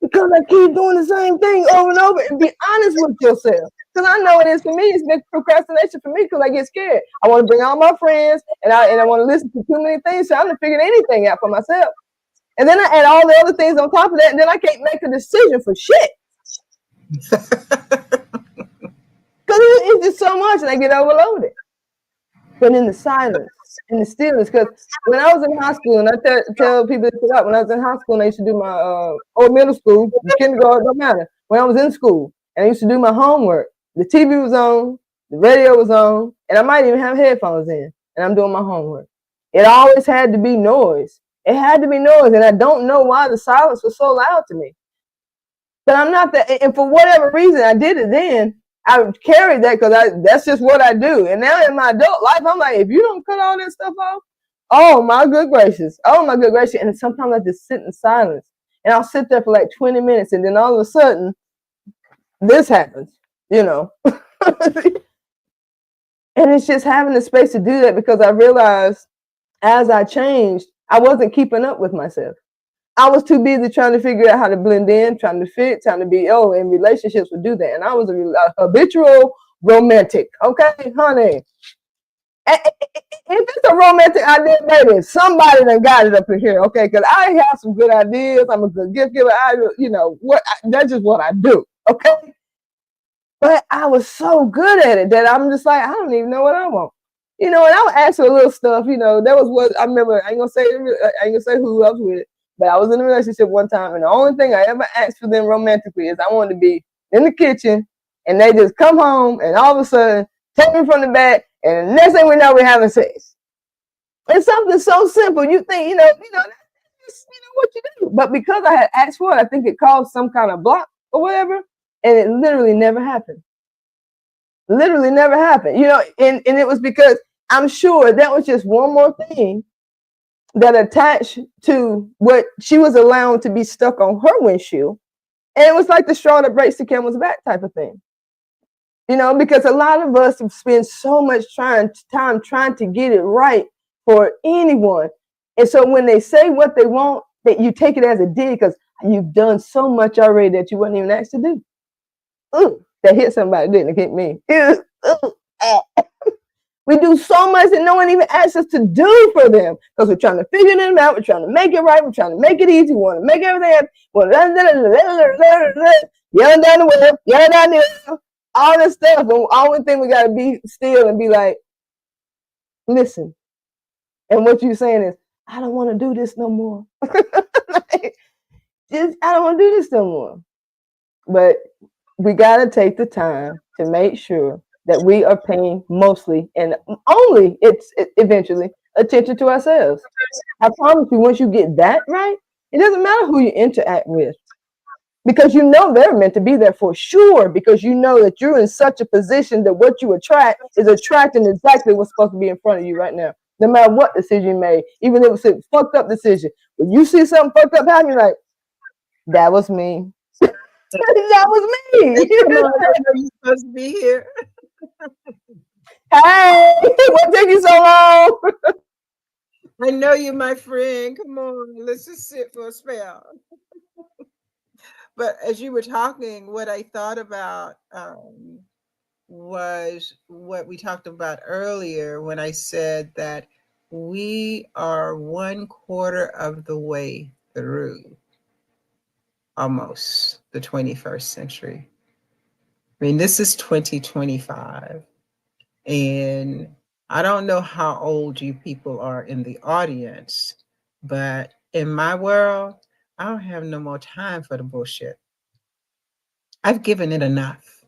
Because I keep doing the same thing over and over, and be honest with yourself. Because I know it is for me. It's been procrastination for me because I get scared. I want to bring all my friends, and I want to listen to too many things, so I'm not figuring anything out for myself. And then I add all the other things on top of that, and then I can't make a decision for shit. Because it's just so much, and I get overloaded. But in the silence, in the stillness, because when I was in high school, and I tell people this up, when I was in high school, and I used to do my or middle school, kindergarten, don't matter. When I was in school, and I used to do my homework, the TV was on, the radio was on, and I might even have headphones in, and I'm doing my homework. It always had to be noise. It had to be noise, and I don't know why the silence was so loud to me. But I'm not that, and for whatever reason, I did it then. I carried that because that's just what I do. And now in my adult life, I'm like, if you don't cut all that stuff off, oh my good gracious. And sometimes I just sit in silence. And I'll sit there for like 20 minutes, and then all of a sudden, this happens, you know. And it's just having the space to do that because I realized as I changed, I wasn't keeping up with myself. I was too busy trying to figure out how to blend in, trying to fit, trying to be, and relationships would do that. And I was a habitual romantic. Okay, honey. If it's a romantic idea, baby, somebody done got it up in here, okay? Because I have some good ideas. I'm a good gift giver. That's just what I do, okay? But I was so good at it that I'm just like, I don't even know what I want. You know, and I would ask for little stuff. You know, that was what I remember. I ain't gonna say who I was with, but I was in a relationship one time, and the only thing I ever asked for them romantically is I wanted to be in the kitchen, and they just come home, and all of a sudden take me from the bed, and the next thing we know, we're having sex. It's something so simple. You think, that's just, what you do. But because I had asked for it, I think it caused some kind of block or whatever, and it literally never happened. Literally never happened. And it was because I'm sure that was just one more thing that attached to what she was allowing to be stuck on her windshield. And it was like the straw that breaks the camel's back type of thing. Because a lot of us spend so much time trying to get it right for anyone. And so when they say what they want, that you take it as a dig because you've done so much already that you wasn't even asked to do. Ooh, that hit somebody, didn't it? Hit me. We do so much that no one even asks us to do for them because we're trying to figure them out. We're trying to make it right. We're trying to make it easy. We want to make everything happen. Yelling down the web, yelling down the all this stuff. And the only thing we got to be still and be like, listen. And what you're saying is, I don't want to do this no more. I don't want to do this no more. But we got to take the time to make sure that we are paying mostly and only eventually attention to ourselves. I promise you, once you get that right, it doesn't matter who you interact with. Because they're meant to be there for sure, because you know that you're in such a position that what you attract is attracting exactly what's supposed to be in front of you right now. No matter what decision you made, even if it was a fucked up decision. When you see something fucked up happen, you're like, that was me. That was me. You're supposed to be here. Hey, what took you so long? I know you, my friend. Come on, let's just sit for a spell. But as you were talking, what I thought about was what we talked about earlier when I said that we are 1/4 of the way through almost the 21st century. I mean, this is 2025. And I don't know how old you people are in the audience, but in my world, I don't have no more time for the bullshit. I've given it enough.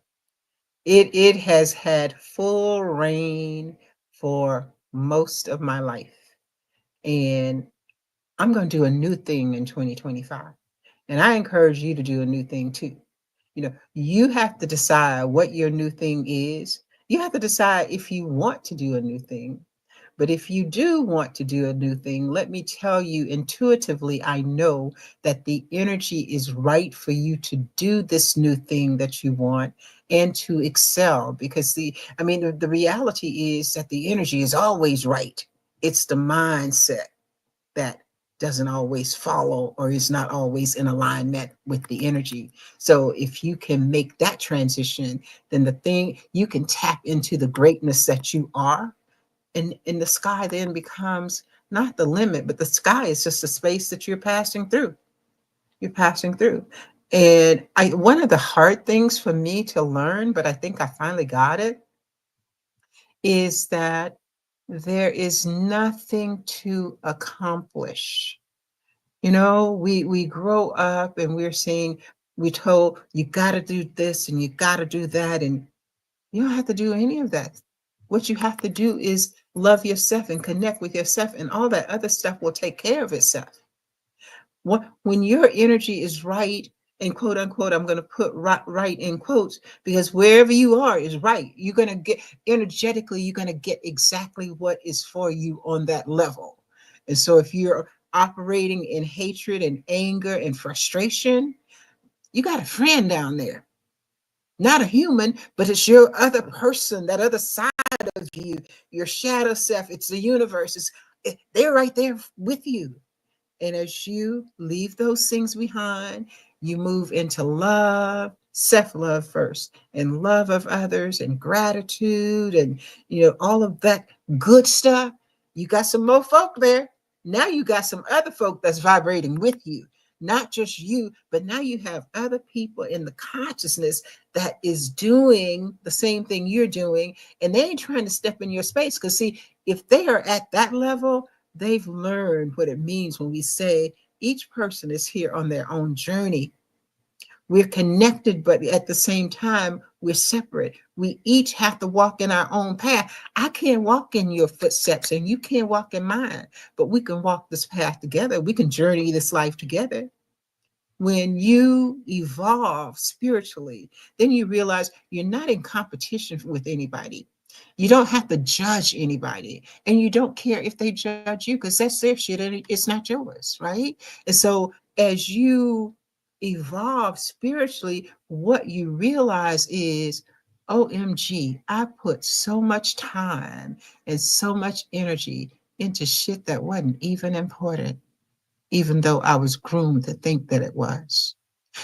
It has had full reign for most of my life. And I'm going to do a new thing in 2025. And I encourage you to do a new thing too. You have to decide what your new thing is. You have to decide if you want to do a new thing. But if you do want to do a new thing, let me tell you intuitively, I know that the energy is right for you to do this new thing that you want and to excel. Because the reality is that the energy is always right. It's the mindset that doesn't always follow or is not always in alignment with the energy. So if you can make that transition, then you can tap into the greatness that you are. And the sky then becomes not the limit, but the sky is just a space that you're passing through. You're passing through. And one of the hard things for me to learn, but I think I finally got it, is that there is nothing to accomplish. We grow up and we're told you got to do this and you got to do that. And you don't have to do any of that. What you have to do is love yourself and connect with yourself, and all that other stuff will take care of itself. When your energy is right, and quote unquote, I'm going to put right in quotes, because wherever you are is right. You're going to get energetically, you're going to get exactly what is for you on that level. And so if you're operating in hatred and anger and frustration, you got a friend down there. Not a human, but it's your other person, that other side of you, your shadow self. It's the universe. They're right there with you. And as you leave those things behind, you move into love, self-love first, and love of others, and gratitude, and all of that good stuff. You got some more folk there. Now you got some other folk that's vibrating with you. not just you, but now you have other people in the consciousness that is doing the same thing you're doing, and they ain't trying to step in your space. Because see, if they are at that level, they've learned what it means when we say each person is here on their own journey. We're connected, but at the same time, we're separate. We each have to walk in our own path. I can't walk in your footsteps and you can't walk in mine, but we can walk this path together. We can journey this life together. When you evolve spiritually, then you realize you're not in competition with anybody. You don't have to judge anybody, and you don't care if they judge you because that's their shit and it's not yours, right? And so, as you evolve spiritually, what you realize is, OMG, I put so much time and so much energy into shit that wasn't even important, even though I was groomed to think that it was.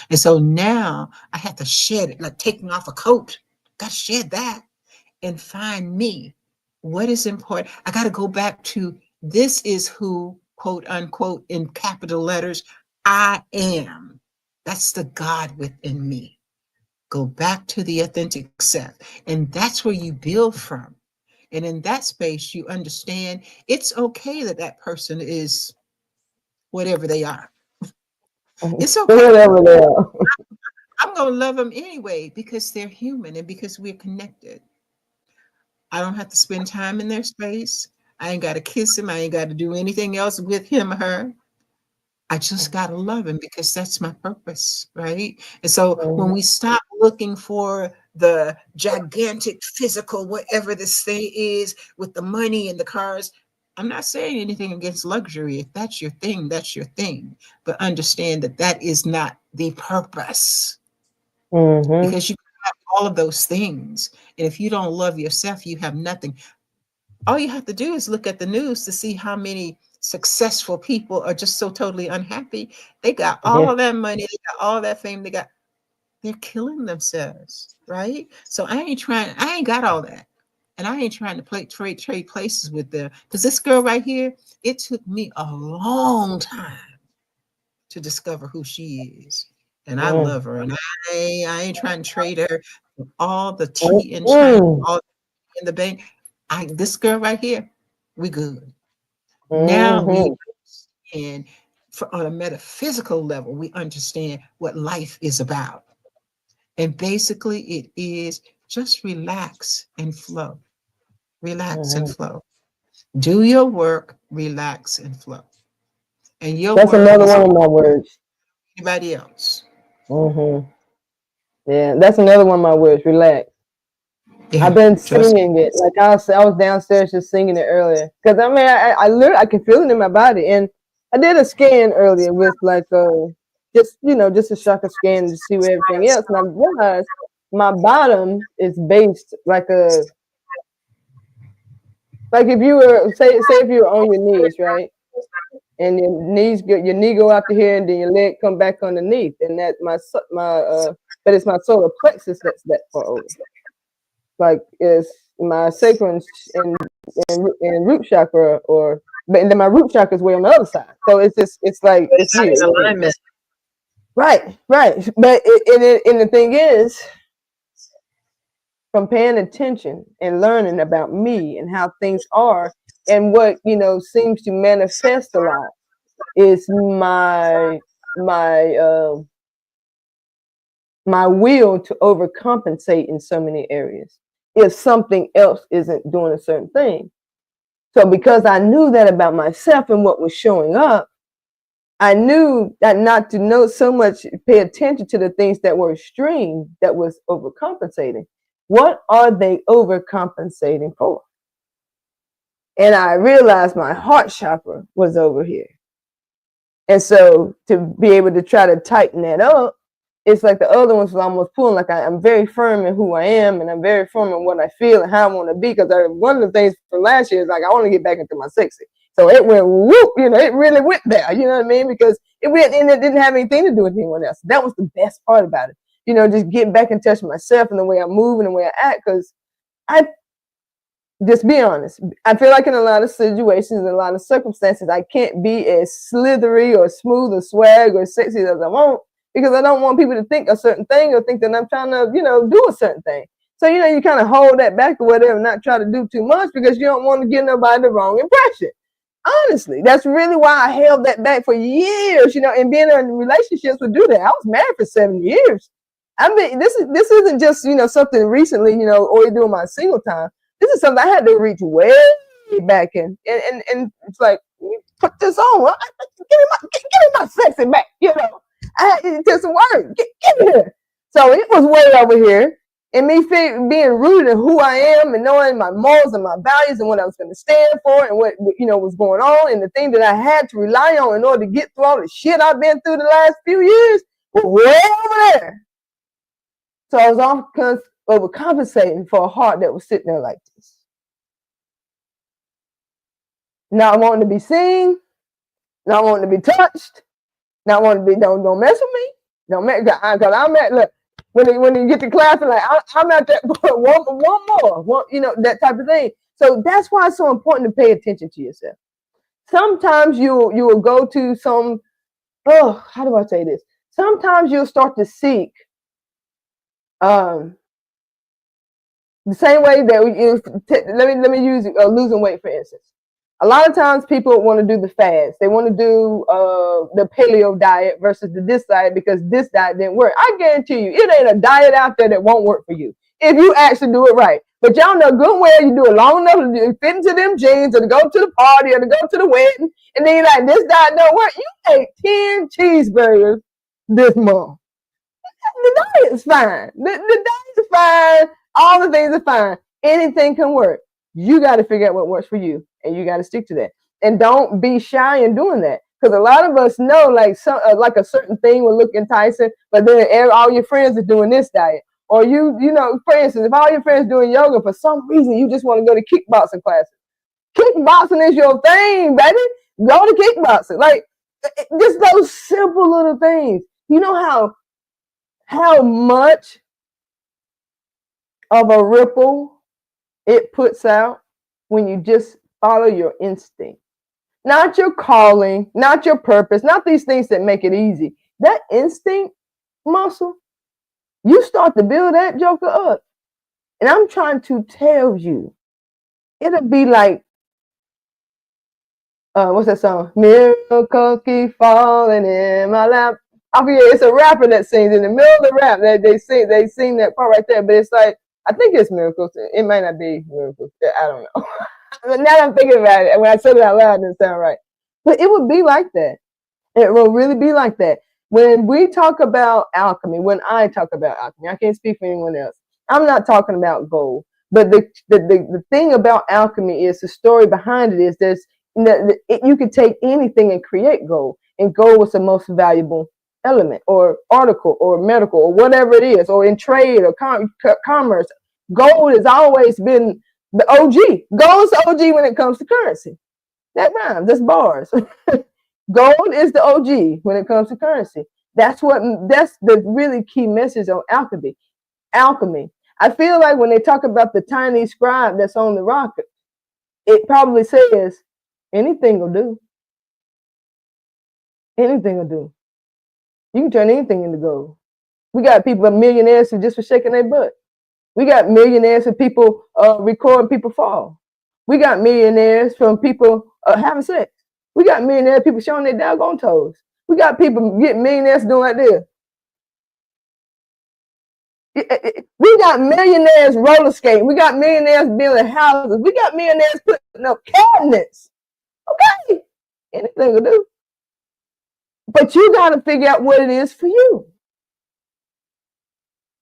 And so now I have to shed it, like taking off a coat. Got to shed that and find me. What is important? I got to go back to this is who, quote unquote, in capital letters, I am. That's the God within me. Go back to the authentic self. And that's where you build from. And in that space, you understand it's okay that that person is whatever they are. It's okay. Whatever they are. I'm going to love them anyway because they're human and because we're connected. I don't have to spend time in their space. I ain't got to kiss him. I ain't got to do anything else with him or her. I just got to love him because that's my purpose, right? And so when we stop looking for the gigantic physical, whatever this thing is with the money and the cars, I'm not saying anything against luxury. If that's your thing, that's your thing. But understand that that is not the purpose. Because you have all of those things. And if you don't love yourself, you have nothing. All you have to do is look at the news to see how many successful people are just so totally unhappy. They got all of that money, they got all that fame, they're killing themselves, right? So I ain't got all that. And I ain't trying to trade places with them. Because this girl right here, it took me a long time to discover who she is. And I love her. And I ain't trying to trade her for all the tea in China, all in the bank. This girl right here, we good. Now we understand, on a metaphysical level, we understand what life is about. And basically it is just relax and flow. Relax and flow. Do your work, relax and flow. And your That's work another is one of my words. anybody else. Yeah, that's another one of my words. Relax. Yeah, I've been trust me. singing it. Like I was downstairs just singing it earlier. Because I mean, I literally I can feel it in my body. And I did a scan earlier with like just just a chakra scan to see where everything else. And I realized my bottom is based like if you were say if you were on your knees, right? And your knee go out to here, and then your leg come back underneath, and that but it's my solar plexus that's that far over. Like it's my sacral and root chakra, but then my root chakra is way on the other side. So it's like it's weird. Alignment. Right. But and the thing is, from paying attention and learning about me and how things are, and what seems to manifest a lot is my will to overcompensate in so many areas if something else isn't doing a certain thing. So because I knew that about myself and what was showing up, I knew that not to know so much, pay attention to the things that were extreme, that was overcompensating. What are they overcompensating for? And I realized my heart chakra was over here. And so to be able to try to tighten that up, it's like the other ones was almost pulling. Like I'm very firm in who I am, and I'm very firm in what I feel and how I want to be. Because one of the things from last year is like I want to get back into my sexy. So it went whoop, it really went there. You know what I mean? Because it went, and it didn't have anything to do with anyone else. That was the best part about it. Just getting back in touch with myself and the way I move and the way I act. Because Just be honest. I feel like in a lot of situations, in a lot of circumstances, I can't be as slithery or smooth or swag or sexy as I want because I don't want people to think a certain thing or think that I'm trying to, do a certain thing. So, you kind of hold that back or whatever, not try to do too much because you don't want to give nobody the wrong impression. Honestly, that's really why I held that back for years, and being in relationships would do that. I was married for 7 years. I mean, this isn't just, something recently, or during my single time. This is something I had to reach way back in. And it's like, put this on. Give me my sexy back, it took some work. Get here. So it was way over here. And me being rooted in who I am and knowing my morals and my values and what I was going to stand for and what, was going on and the thing that I had to rely on in order to get through all the shit I've been through the last few years was way over there. So I was overcompensating for a heart that was sitting there like this. Not wanting to be seen, not wanting to be touched, not wanting to be, don't mess with me. Don't mess, because I'm at, look, when you get to class, and like, I'm at that one more, that type of thing. So that's why it's so important to pay attention to yourself. Sometimes you will go to some, how do I say this? Sometimes you'll start to seek, the same way that let me use losing weight, for instance. A lot of times people want to do the fast. They want to do the paleo diet versus the this diet because this diet didn't work. I guarantee you, it ain't a diet out there that won't work for you if you actually do it right. But y'all know good well you do it long enough to fit into them jeans or to go to the party or to go to the wedding, and then you're like, this diet don't work. You ate 10 cheeseburgers this month. The diet is fine. The diet is fine. All the things are fine. Anything can work. You got to figure out what works for you, and you got to stick to that. And don't be shy in doing that, because a lot of us know like a certain thing will look enticing, but then all your friends are doing this diet, or for instance, if all your friends doing yoga, for some reason you just want to go to kickboxing classes. Kickboxing is your thing, baby. Go to kickboxing. Like just those simple little things. You know how much of a ripple it puts out when you just follow your instinct, not your calling, not your purpose, not these things that make it easy. That instinct muscle, you start to build that joker up. And I'm trying to tell you, it'll be like, what's that song? Miracle keep falling in my lap. I forget, it's a rapper that sings in the middle of the rap that they sing that part right there, but it's like, I think it's Miracles. It might not be Miracles. I don't know. Now that I'm thinking about it, when I said it out loud, it didn't sound right. But it would be like that. It will really be like that. When we talk about alchemy, when I talk about alchemy, I can't speak for anyone else. I'm not talking about gold. But the thing about alchemy is the story behind it is you can take anything and create gold. And gold was the most valuable element or article or medical or whatever it is, or in trade or commerce. Gold has always been the OG. Gold is the OG when it comes to currency. That rhymes. That's bars. Gold is the OG when it comes to currency. That's the really key message on alchemy. Alchemy. I feel like when they talk about the tiny scribe that's on the rock, it probably says anything will do. Anything will do. You can turn anything into gold. We got people, millionaires, who just for shaking their butt. We got millionaires from people recording people fall. We got millionaires from people having sex. We got millionaires people showing their doggone toes. We got people getting millionaires doing like this. We got millionaires roller skating. We got millionaires building houses. We got millionaires putting up cabinets. Okay, anything will do. But you got to figure out what it is for you.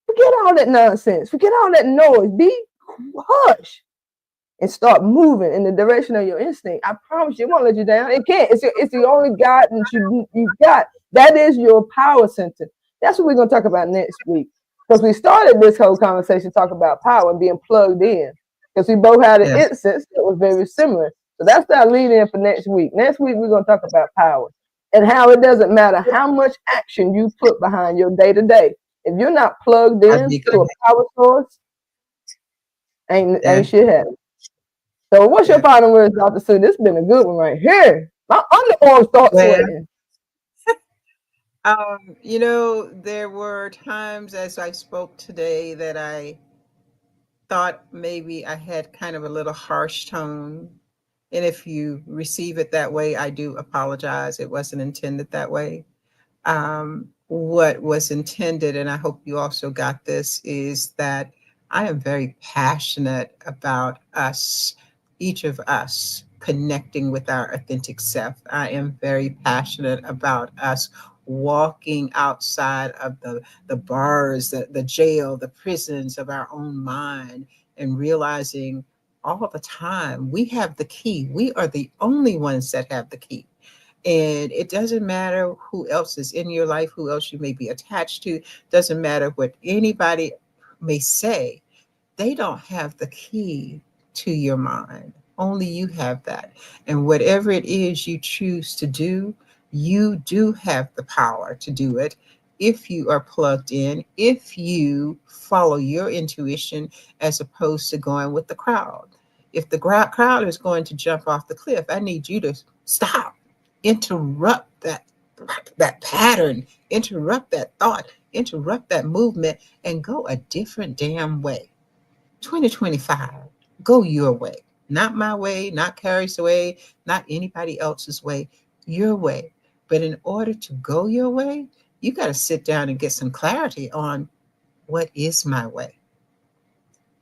Forget all that nonsense. Forget all that noise. Be hush and start moving in the direction of your instinct. I promise you, it won't let you down. It can't. It's the only guidance you've got. That is your power center. That's what we're going to talk about next week. Because we started this whole conversation talking about power and being plugged in. Because we both had an instance that was very similar. So that's our lead in for next week. Next week, we're going to talk about power and how it doesn't matter how much action you put behind your day-to-day. If you're not plugged in to a power source, ain't shit happening. So what's your final words, Dr. Sue? This has been a good one right here. My underarms start Well, sweating. there were times as I spoke today that I thought maybe I had kind of a little harsh tone. And if you receive it that way, I do apologize. It wasn't intended that way. What was intended, and I hope you also got this, is that I am very passionate about us, each of us, connecting with our authentic self. I am very passionate about us walking outside of the bars, the jail, the prisons of our own mind, and realizing all the time we have the key. We are the only ones that have the key. And it doesn't matter who else is in your life, who else you may be attached to, doesn't matter what anybody may say. They don't have the key to your mind. Only you have that. And whatever it is you choose to do, you do have the power to do it if you are plugged in, if you follow your intuition as opposed to going with the crowd. If the crowd is going to jump off the cliff, I need you to stop, interrupt that pattern, interrupt that thought, interrupt that movement, and go a different damn way. 2025, go your way, not my way, not Carrie's way, not anybody else's way, your way. But in order to go your way, you got to sit down and get some clarity on what is my way.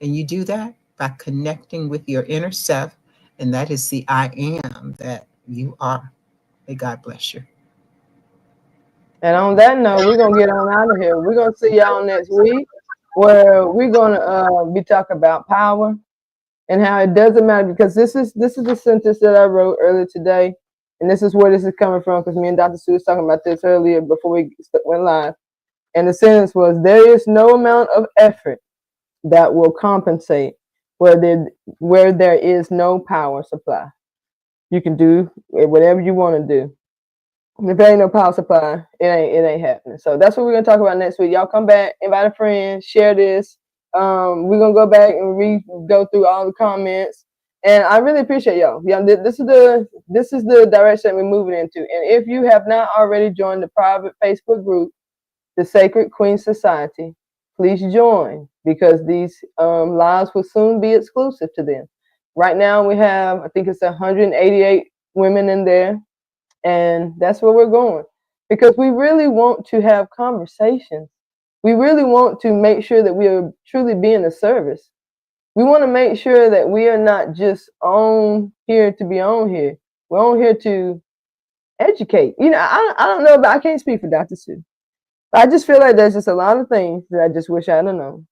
And you do that by connecting with your inner self, and that is the I am that you are. May God bless you. And on that note, we're gonna get on out of here. We're gonna see y'all next week, where we're gonna be talking about power and how it doesn't matter, because this is a sentence that I wrote earlier today, and this is where this is coming from, because me and Dr. Sue was talking about this earlier before we went live. And the sentence was, "There is no amount of effort that will compensate where there is no power supply. You can do whatever you want to do. If there ain't no power supply, it ain't happening." So that's what we're gonna talk about next week. Y'all come back, invite a friend, share this. We're gonna go back and go through all the comments. And I really appreciate y'all. Yeah, this is the direction we're moving into. And if you have not already joined the private Facebook group, the Sacred Queen Society, please join, because these lives will soon be exclusive to them. Right now we have, I think it's 188 women in there, and that's where we're going, because we really want to have conversations. We really want to make sure that we are truly being of service. We want to make sure that we are not just on here to be on here. We're on here to educate. I don't know, but I can't speak for Dr. Sue. I just feel like there's just a lot of things that I just wish I'd have known.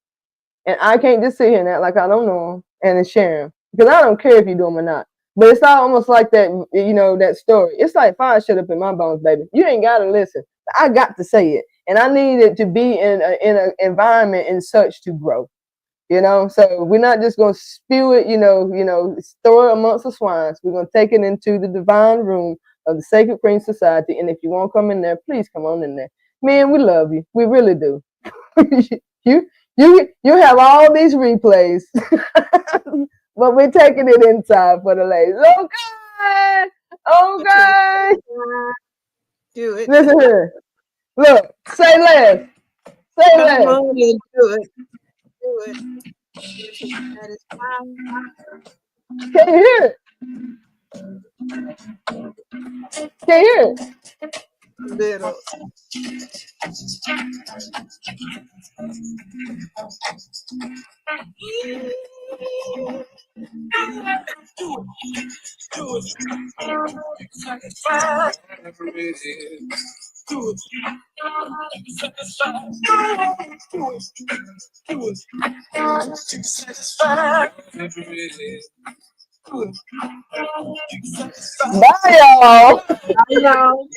And I can't just sit here and act like I don't know them and then share them, because I don't care if you do them or not. But it's not almost like that, that story. It's like fire shut up in my bones, baby. You ain't got to listen. I got to say it. And I need it to be in an environment in such to grow. So we're not just going to spew it, throw it amongst the swines. We're going to take it into the divine room of the Sacred Queen Society. And if you want to come in there, please come on in there. Man, we love you. We really do. you you have all these replays, but we're taking it inside for the ladies. Okay. Okay. Do it. Listen here. Look, say less. Say Come less. on and do it. Do it. That is fine. Can you hear it? Can you hear it? Little. Bye, y'all. I know.